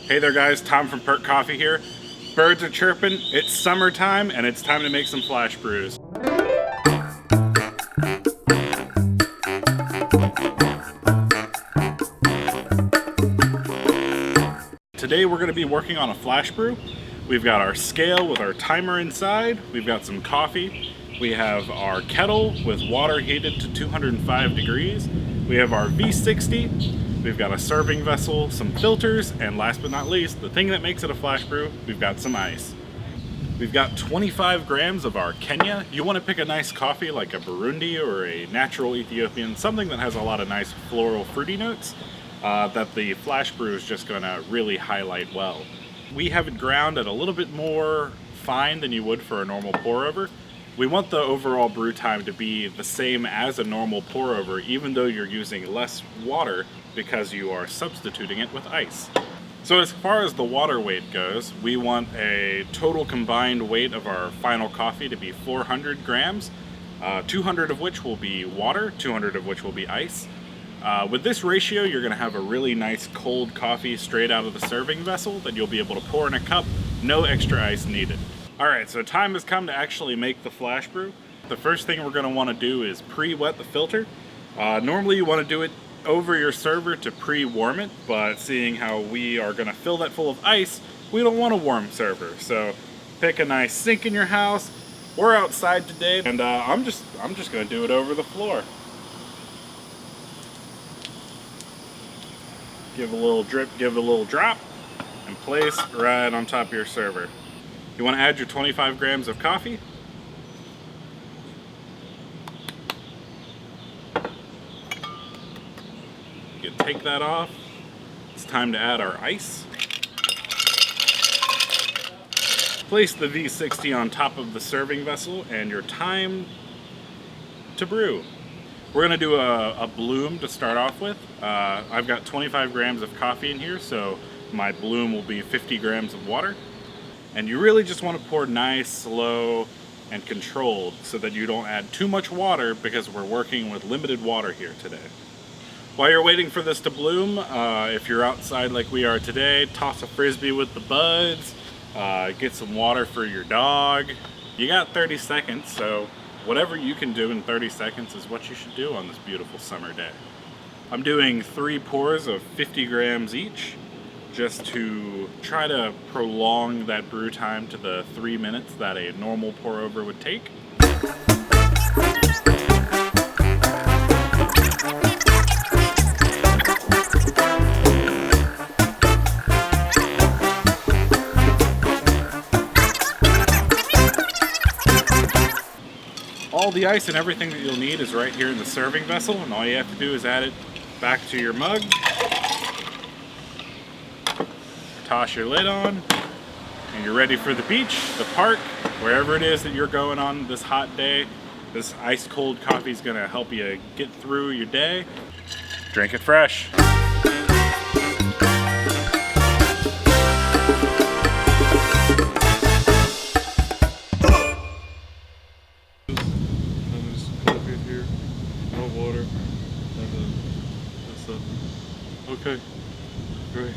Hey there guys, Tom from PERC Coffee here. Birds are chirping, it's summertime, and it's time to make some flash brews. Today we're going to be working on a flash brew. We've got our scale with our timer inside, we've got some coffee, we have our kettle with water heated to 205 degrees, we have our V60, we've got a serving vessel, some filters, and last but not least, the thing that makes it a flash brew, we've got some ice. We've got 25 grams of our Kenya. You want to pick a nice coffee like a Burundi or a natural Ethiopian, something that has a lot of nice floral fruity notes that the flash brew is just going to really highlight well. We have it ground at a little bit more fine than you would for a normal pour over. We want the overall brew time to be the same as a normal pour over, even though you're using less water because you are substituting it with ice. So as far as the water weight goes, we want a total combined weight of our final coffee to be 400 grams, 200 of which will be water, 200 of which will be ice. With this ratio, you're going to have a really nice cold coffee straight out of the serving vessel that you'll be able to pour in a cup, no extra ice needed. Alright, so time has come to actually make the flash brew. The first thing we're going to want to do is pre-wet the filter. Normally you want to do it over your server to pre-warm it, but seeing how we are going to fill that full of ice, we don't want a warm server. So pick a nice sink in your house. We're outside today, and I'm just going to do it over the floor. Give a little drip, give a little drop, and place right on top of your server. You want to add your 25 grams of coffee. You can take that off. It's time to add our ice. Place the V60 on top of the serving vessel and your time to brew. We're going to do a bloom to start off with. I've got 25 grams of coffee in here, so my bloom will be 50 grams of water. And you really just want to pour nice, slow, and controlled so that you don't add too much water because we're working with limited water here today. While you're waiting for this to bloom, if you're outside like we are today, toss a frisbee with the buds, get some water for your dog. You got 30 seconds, so whatever you can do in 30 seconds is what you should do on this beautiful summer day. I'm doing 3 pours of 50 grams each, just to try to prolong that brew time to the 3 minutes that a normal pour over would take. All the ice and everything that you'll need is right here in the serving vessel, and all you have to do is add it back to your mug. Toss your lid on, and you're ready for the beach, the park, wherever it is that you're going on this hot day. This ice cold coffee is going to help you get through your day. Drink it fresh. Coffee here, no water, and then that's it. Okay, great.